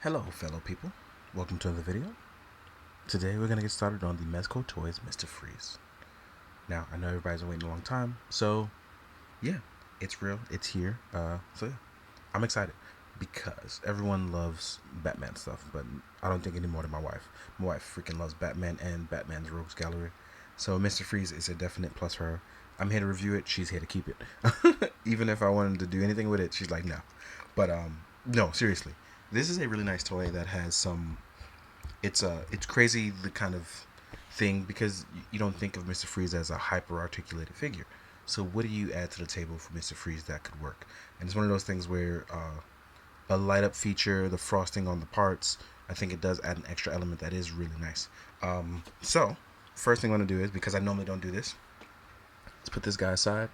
Hello fellow people, welcome to another video. Today we're going to get started on the Mezco Toys Mr. Freeze. Now I know everybody's been waiting a long time, so yeah, it's real, it's here. So yeah, I'm excited because everyone loves Batman stuff, but I don't think any more than my wife. My wife freaking loves Batman and Batman's Rogues Gallery, so Mr. Freeze is a definite plus for her. I'm here to review it, she's here to keep it. Even if I wanted to do anything with it, she's like no. But no, seriously. This is a really nice toy that has some. It's crazy the kind of thing because you don't think of Mr. Freeze as a hyper articulated figure. So what do you add to the table for Mr. Freeze that could work? And it's one of those things where a light up feature, the frosting on the parts, I think it does add an extra element that is really nice. So first thing I'm gonna do is, because I normally don't do this, let's put this guy aside.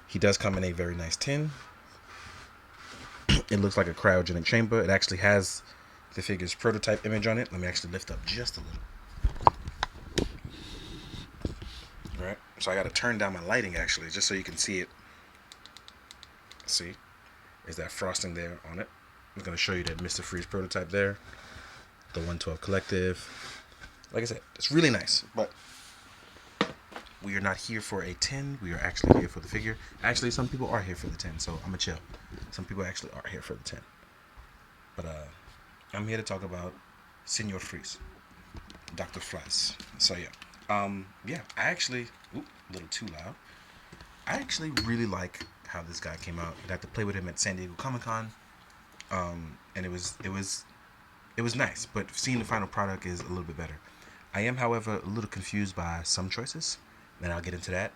He does come in a very nice tin. It looks like a cryogenic chamber. It actually has the figure's prototype image on it. Let me actually lift up just a little. Alright, so I got to turn down my lighting actually, just so you can see it. See? Is that frosting there on it? I'm going to show you that Mr. Freeze prototype there. The 112 Collective. Like I said, it's really nice, but we are not here for a 10. We are actually here for the figure. Actually, some people are here for the 10, so I'm going to chill. Some people actually are here for the 10. But I'm here to talk about Senor Freeze. Dr. Freeze. So yeah. Yeah, I actually... Oop, a little too loud. I actually really like how this guy came out. I got to play with him at San Diego Comic-Con. And it was nice, but seeing the final product is a little bit better. I am, however, a little confused by some choices, and I'll get into that.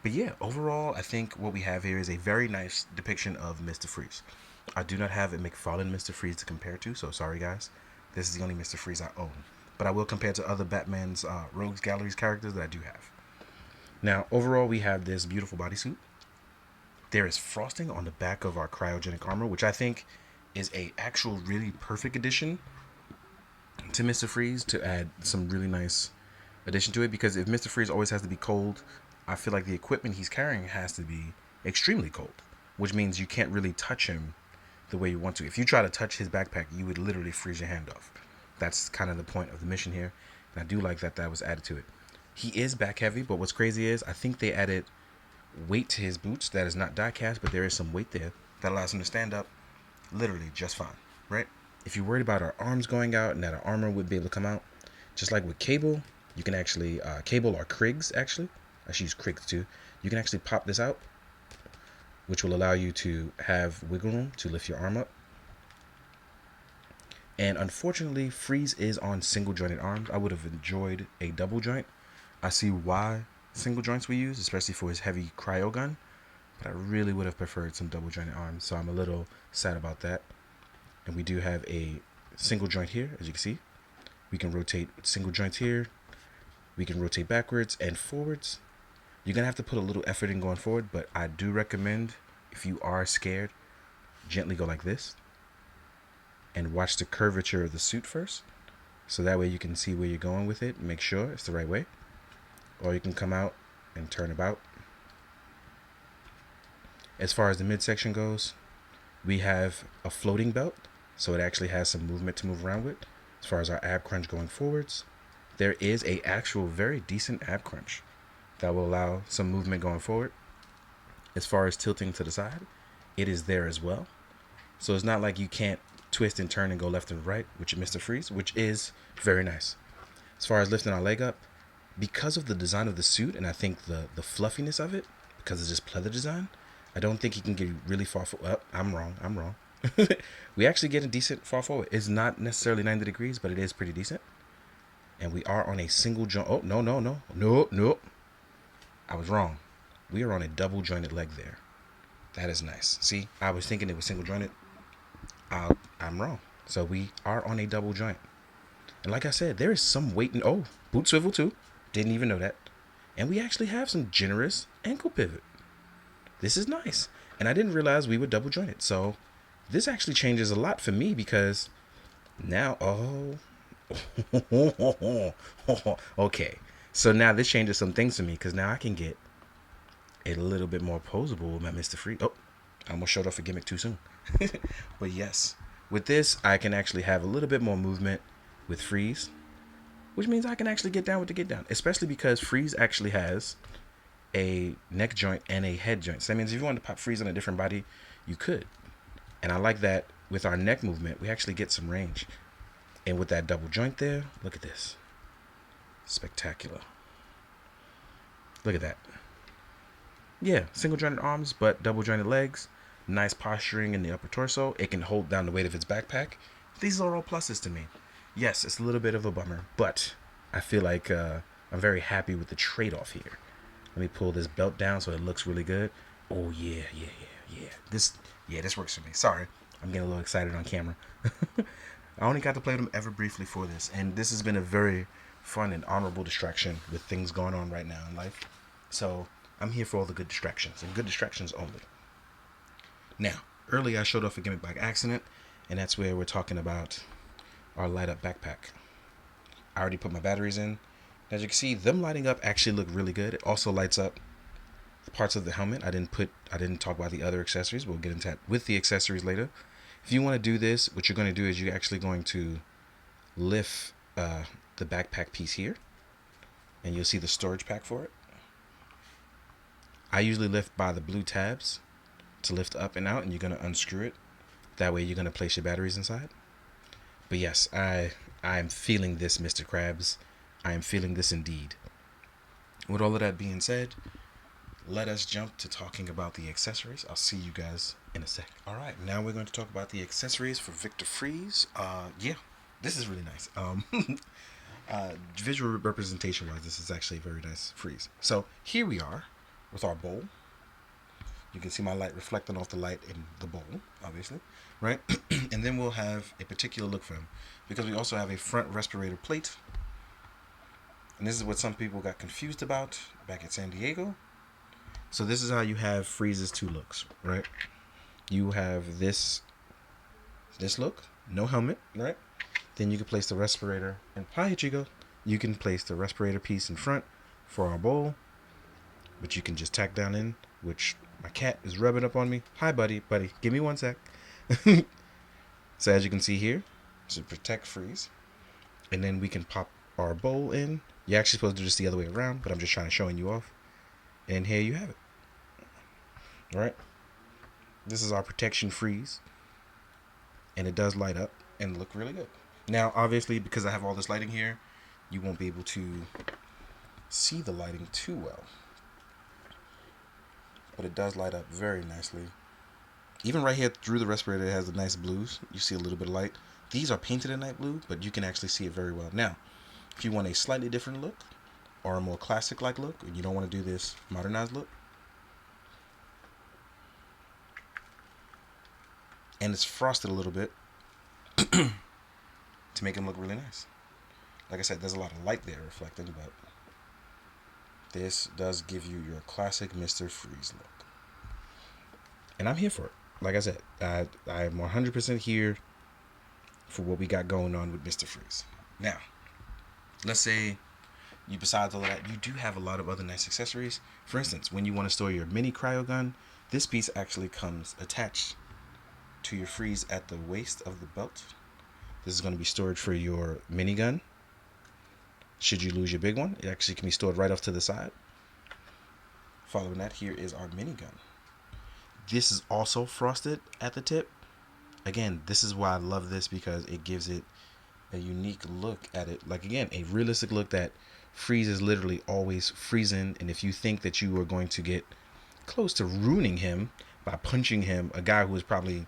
But yeah, overall, I think what we have here is a very nice depiction of Mr. Freeze. I do not have a McFarlane Mr. Freeze to compare to, so sorry guys. This is the only Mr. Freeze I own. But I will compare to other Batman's Rogues Galleries characters that I do have. Now, overall, we have this beautiful bodysuit. There is frosting on the back of our cryogenic armor, which I think is a actual really perfect addition to Mr. Freeze to add some really nice addition to it, because if Mr. Freeze always has to be cold, I feel like the equipment he's carrying has to be extremely cold, which means you can't really touch him the way you want to. If you try to touch his backpack, you would literally freeze your hand off. That's kind of the point of the mission here, and I do like that that was added to it. He is back heavy, but what's crazy is I think they added weight to his boots that is not die cast, but there is some weight there that allows him to stand up literally just fine, right? If you're worried about our arms going out and that our armor would be able to come out, just like with Cable, you can actually, Cable or Kriggs actually, I should use Kriggs too, you can actually pop this out, which will allow you to have wiggle room to lift your arm up. And unfortunately, Freeze is on single jointed arms. I would have enjoyed a double joint. I see why single joints we use, especially for his heavy cryo gun, but I really would have preferred some double jointed arms, so I'm a little sad about that. And we do have a single joint here, as you can see. We can rotate single joints here. We can rotate backwards and forwards. You're going to have to put a little effort in going forward, but I do recommend, if you are scared, gently go like this. And watch the curvature of the suit first. So that way you can see where you're going with it and make sure it's the right way. Or you can come out and turn about. As far as the midsection goes, we have a floating belt. So it actually has some movement to move around with. As far as our ab crunch going forwards, there is a actual very decent ab crunch that will allow some movement going forward. As far as tilting to the side, it is there as well. So it's not like you can't twist and turn and go left and right, which is Mr. Freeze, which is very nice. As far as lifting our leg up, because of the design of the suit, and I think the fluffiness of it, because it's just pleather design, I don't think he can get really far forward. I'm wrong. We actually get a decent far forward. It's not necessarily 90 degrees, but it is pretty decent. And we are on a single joint. Oh, no. I was wrong. We are on a double jointed leg there. That is nice. See, I was thinking it was single jointed. I'm wrong. So we are on a double joint. And like I said, there is some weight in... Oh, boot swivel too. Didn't even know that. And we actually have some generous ankle pivot. This is nice. And I didn't realize we were double jointed. So this actually changes a lot for me, because now... Oh... Okay. So now this changes some things for me, because now I can get a little bit more posable with my Mr. Freeze. Oh, I almost showed off a gimmick too soon. But yes, With this, I can actually have a little bit more movement with freeze, which means I can actually get down with the get down, especially because freeze actually has a neck joint and a head joint. So that means if you want to pop freeze on a different body, you could. And I like that with our neck movement, we actually get some range. And with that double joint there, look at this. Spectacular. Look at that. Yeah, single jointed arms, but double jointed legs. Nice posturing in the upper torso. It can hold down the weight of its backpack. These are all pluses to me. Yes, it's a little bit of a bummer, but I feel like I'm very happy with the trade-off here. Let me pull this belt down so it looks really good. Oh yeah. This works for me. Sorry, I'm getting a little excited on camera. I only got to play them ever briefly for this, and this has been a very fun and honorable distraction with things going on right now in life. So I'm here for all the good distractions, and good distractions only. Now, earlier I showed off a gimmick by accident, and that's where we're talking about our light up backpack. I already put my batteries in. As you can see, them lighting up actually look really good. It also lights up the parts of the helmet. I didn't talk about the other accessories. We'll get into that with the accessories later. If you want to do this, what you're going to do is you're actually going to lift the backpack piece here, and you'll see the storage pack for it. I usually lift by the blue tabs to lift up and out, and you're going to unscrew it. That way you're going to place your batteries inside. But yes, I'm feeling this, Mr. Krabs. I am feeling this indeed. With all of that being said, let us jump to talking about the accessories. I'll see you guys in a sec. All right, now we're going to talk about the accessories for Victor Freeze. Yeah, this is really nice. Visual representation wise, this is actually a very nice freeze. So here we are with our bowl. You can see my light reflecting off the light in the bowl, obviously, right? And then we'll have a particular look for him because we also have a front respirator plate. And this is what some people got confused about back at San Diego. So this is how you have Freeze's two looks, right? You have this look, no helmet, right? Then you can place the respirator, and hi Chico, you can place the respirator piece in front for our bowl, which you can just tack down in, which my cat is rubbing up on me. Hi buddy, give me 1 sec. So as you can see here, to protect Freeze, and then we can pop our bowl in. You're actually supposed to do this the other way around, but I'm just trying to showing you off. And here you have it. All right. This is our protection Freeze. And it does light up and look really good. Now, obviously, because I have all this lighting here, you won't be able to see the lighting too well. But it does light up very nicely. Even right here through the respirator, it has the nice blues. You see a little bit of light. These are painted in night blue, but you can actually see it very well. Now, if you want a slightly different look, or a more classic-like look, and you don't want to do this modernized look, and it's frosted a little bit to make him look really nice. Like I said, there's a lot of light there reflecting, but this does give you your classic Mr. Freeze look. And I'm here for it. Like I said, I'm 100% here for what we got going on with Mr. Freeze. Now, let's say you, besides all of that, you do have a lot of other nice accessories. For instance, when you want to store your mini cryo gun, this piece actually comes attached to your Freeze at the waist of the belt. This is going to be storage for your minigun. Should you lose your big one, it actually can be stored right off to the side. Following that, here is our minigun. This is also frosted at the tip. Again, this is why I love this, because it gives it a unique look at it. Like, again, a realistic look that Freeze is literally always freezing. And if you think that you are going to get close to ruining him by punching him, a guy who is probably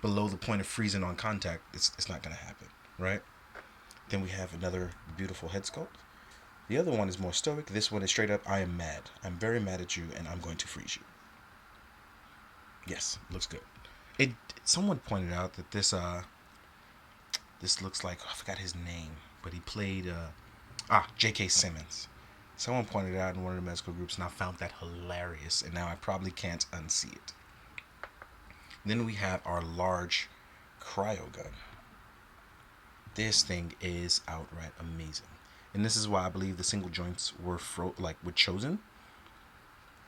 below the point of freezing on contact, it's not going to happen, right? Then we have another beautiful head sculpt. The other one is more stoic. This one is straight up, I am mad. I'm very mad at you, and I'm going to freeze you. Yes, looks good. Someone pointed out that this looks like, I forgot his name, but he played J.K. Simmons. Someone pointed it out in one of the Mezco groups, and I found that hilarious, and now I probably can't unsee it. Then we have our large cryo gun. This thing is outright amazing, and this is why I believe the single joints were chosen.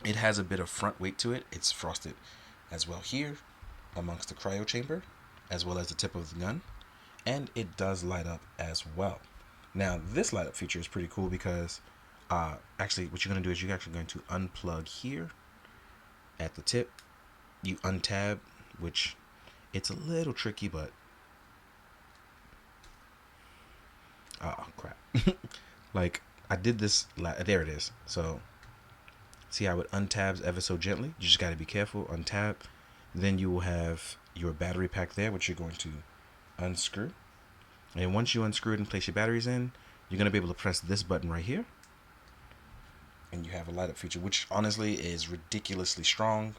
It has a bit of front weight to it. It's frosted as well here amongst the cryo chamber. as well as the tip of the gun, and it does light up as well. Now, this light up feature is pretty cool because actually what you're going to do is you're actually going to unplug here at the tip. You untab, which it's a little tricky, but oh crap. Like I did this, there it is. So see how it untabs ever so gently. You just got to be careful. Untab. Then you will have your battery pack there, which you're going to unscrew. And once you unscrew it and place your batteries in, you're going to be able to press this button right here. And you have a light up feature, which honestly is ridiculously strong.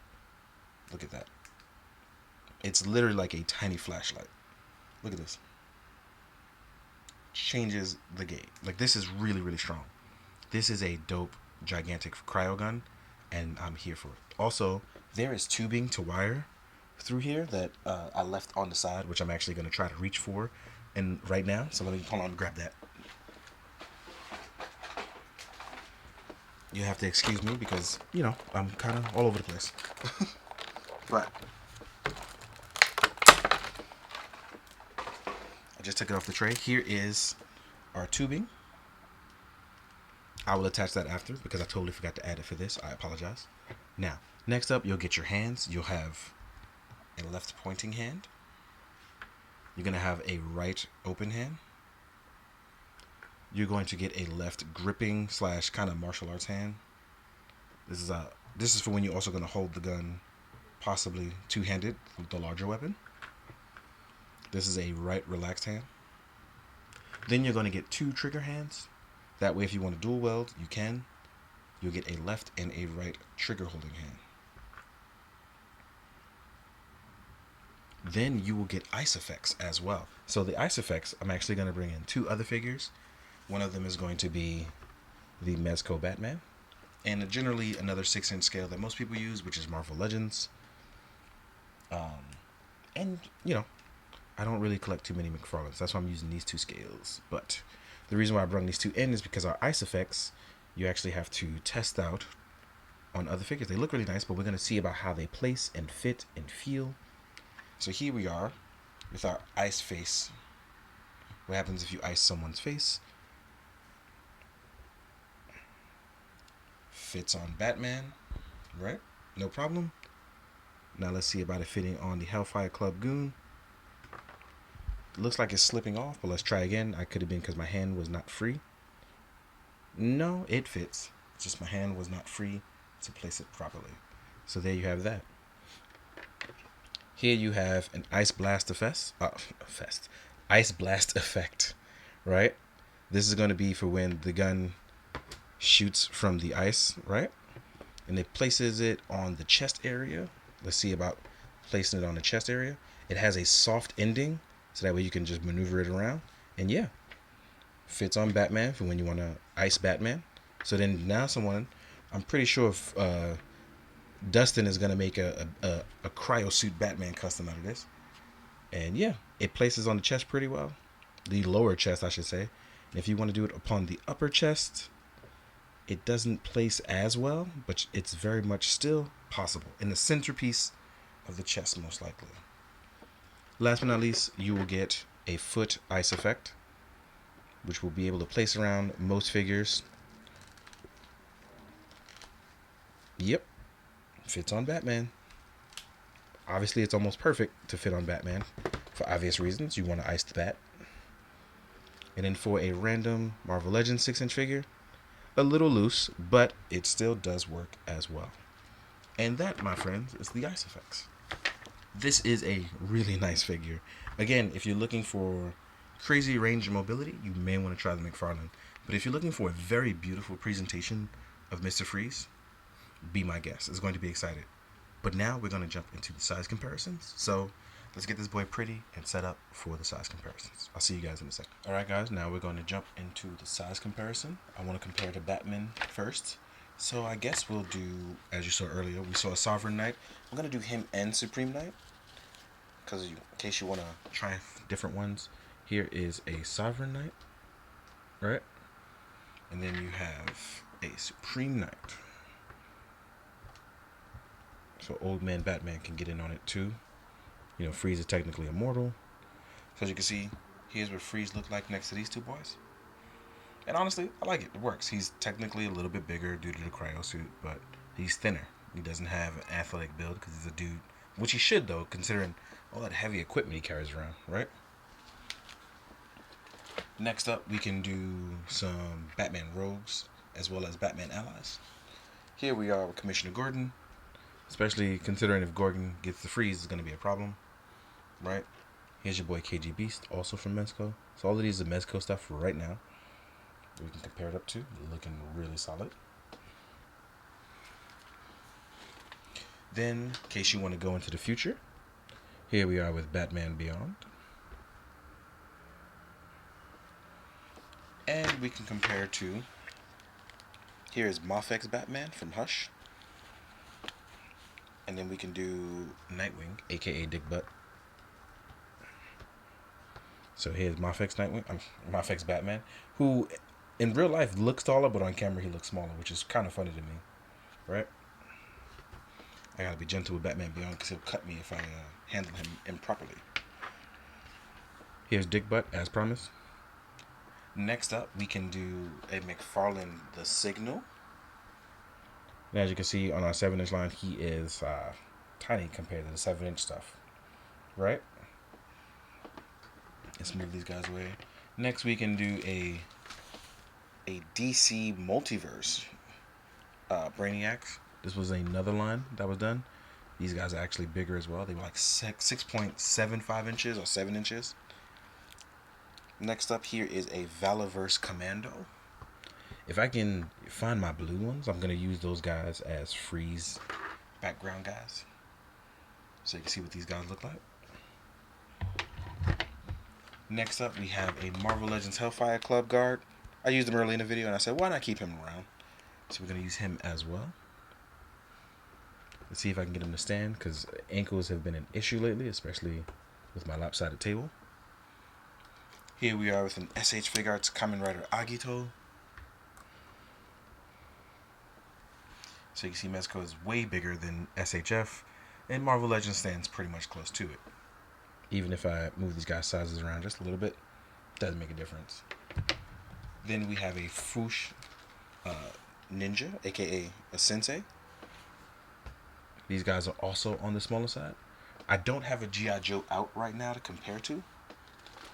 Look at that. It's literally like a tiny flashlight. Look at this. Changes the game. Like, this is really, really strong. This is a dope, gigantic cryo gun, and I'm here for it. Also, there is tubing to wire through here that I left on the side, which I'm actually going to try to reach for and right now. So let me hold on and grab that. You have to excuse me because, you know, I'm kind of all over the place. But I just took it off the tray. Here is our tubing. I will attach that after because I totally forgot to add it for this. I apologize. Now, next up, you'll get your hands. You'll have a left pointing hand. You're going to have a right open hand. You're going to get a left gripping / kind of martial arts hand. This is for when you're also going to hold the gun, possibly two-handed with the larger weapon. This is a right relaxed hand. Then you're going to get 2 trigger hands. That way, if you want to dual weld, you can. You'll get a left and a right trigger holding hand. Then you will get ice effects as well. So the ice effects, I'm actually going to bring in 2 other figures. One of them is going to be the Mezco Batman, and generally another 6-inch scale that most people use, which is Marvel Legends. And, you know, I don't really collect too many McFarlanes. That's why I'm using these 2 scales. But the reason why I brought these 2 in is because our ice effects, you actually have to test out on other figures. They look really nice, but we're going to see about how they place and fit and feel. So here we are with our ice face. What happens if you ice someone's face? Fits on Batman, right? No problem. Now let's see about it fitting on the Hellfire Club Goon. It looks like it's slipping off, but let's try again. I could have been because my hand was not free. No, it fits. It's just my hand was not free to place it properly. So there you have that. Here you have an ice blast ice blast effect, right? This is going to be for when the gun shoots from the ice, right? And it places it on the chest area. Let's see about placing it on the chest area. It has a soft ending, so that way you can just maneuver it around. And yeah, fits on Batman for when you want to ice Batman. So then now I'm pretty sure if Dustin is going to make a cryo suit Batman custom out of this. And yeah, it places on the chest pretty well. The lower chest, I should say. And if you want to do it upon the upper chest, it doesn't place as well, but it's very much still possible. In the centerpiece of the chest, most likely. Last but not least, you will get a foot ice effect, which will be able to place around most figures. Yep. Fits on Batman. Obviously, it's almost perfect to fit on Batman. For obvious reasons, you want to ice the bat. And then for a random Marvel Legends 6-inch figure, a little loose, but it still does work as well. And that, my friends, is the ice effects. This is a really nice figure. Again, if you're looking for crazy range of mobility, you may want to try the McFarlane. But if you're looking for a very beautiful presentation of Mr. Freeze, be my guest. It's going to be exciting. But now we're going to jump into the size comparisons. So let's get this boy pretty and set up for the size comparisons. I'll see you guys in a second. All right, guys. Now we're going to jump into the size comparison. I want to compare to Batman first. So I guess we'll do, as you saw earlier, we saw a Sovereign Knight. I'm going to do him and Supreme Knight. Because in case you want to try different ones, here is a Sovereign Knight. Right? And then you have a Supreme Knight. So Old Man Batman can get in on it too. Freeze is technically immortal. So as you can see, here's what Freeze looked like next to these two boys. And honestly, I like it. It works. He's technically a little bit bigger due to the cryo suit, but he's thinner. He doesn't have an athletic build because he's a dude, which he should though, considering all that heavy equipment he carries around, right? Next up, we can do some Batman rogues as well as Batman allies. Here we are with Commissioner Gordon, especially considering if Gordon gets the freeze, it's going to be a problem, right? Here's your boy KG Beast, also from Mezco. So all of these are Mezco stuff for right now. We can compare it up to, looking really solid. Then, in case you want to go into the future, here we are with Batman Beyond. And we can compare to, here is Mofex Batman from Hush. And then we can do Nightwing, aka Dick Butt. So here's Mofex Mofex Batman, who in real life looks taller, but on camera he looks smaller, which is kind of funny to me, right? I gotta be gentle with Batman Beyond because he'll cut me if I handle him improperly. Here's Dick Butt, as promised. Next up, we can do a McFarlane The Signal. And as you can see on our 7-inch line, he is tiny compared to the 7-inch stuff, right? Let's move these guys away. Next, we can do a DC Multiverse Brainiacs. This was another line that was done. These guys are actually bigger as well. They were like 6.75 inches or 7 inches. Next up here is a Valaverse Commando. If I can find my blue ones, I'm going to use those guys as freeze background guys. So you can see what these guys look like. Next up, we have a Marvel Legends Hellfire Club guard. I used him early in the video, and I said, why not keep him around? So we're going to use him as well. Let's see if I can get him to stand, because ankles have been an issue lately, especially with my lopsided table. Here we are with an SH Figuarts Kamen Rider Agito. So you can see Mezco is way bigger than SHF, and Marvel Legends stands pretty much close to it. Even if I move these guys' sizes around just a little bit, doesn't make a difference. Then we have a Fush Ninja, aka a Sensei. These guys are also on the smaller side. I don't have a G.I. Joe out right now to compare to,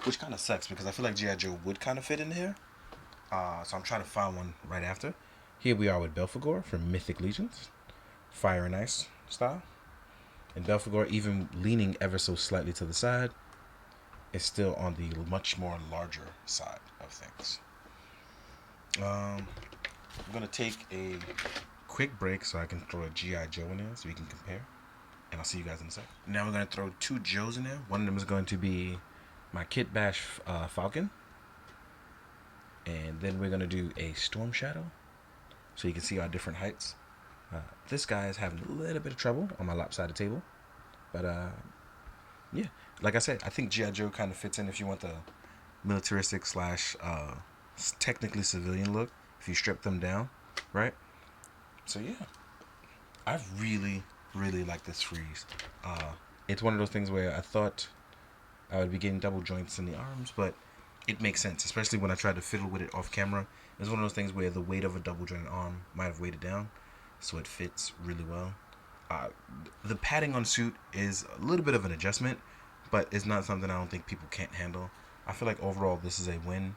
which kind of sucks because I feel like G.I. Joe would kind of fit in here. So I'm trying to find one right after. Here we are with Belphegor from Mythic Legions, Fire and Ice style. And Belphegor, even leaning ever so slightly to the side, is still on the much more larger side of things. I'm going to take a quick break so I can throw a G.I. Joe in there so we can compare. And I'll see you guys in a sec. Now we're going to throw 2 Joes in there. One of them is going to be my Kit Bash Falcon. And then we're going to do a Storm Shadow so you can see our different heights. This guy is having a little bit of trouble on my lopsided table. But, yeah. Like I said, I think G.I. Joe kind of fits in if you want the militaristic slash technically civilian look. If you strip them down, right? So, yeah. I really, really like this freeze. It's one of those things where I thought I would be getting double joints in the arms, but it makes sense, especially when I tried to fiddle with it off camera. It's one of those things where the weight of a double jointed arm might have weighed it down, so it fits really well. The padding on suit is a little bit of an adjustment, but it's not something I don't think people can't handle. I feel like overall this is a win.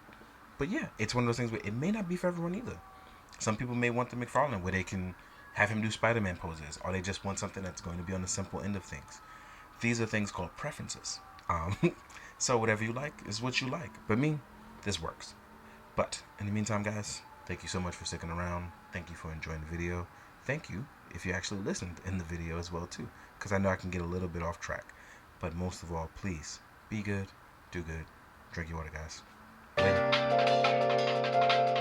But yeah, it's one of those things where it may not be for everyone either. Some people may want the McFarlane where they can have him do Spider-Man poses, or they just want something that's going to be on the simple end of things. These are things called preferences. So whatever you like is what you like. But me, this works. But in the meantime, guys, thank you so much for sticking around. Thank you for enjoying the video. Thank you if you actually listened in the video as well too, because I know I can get a little bit off track. But most of all, please be good, do good, drink your water, guys. Later.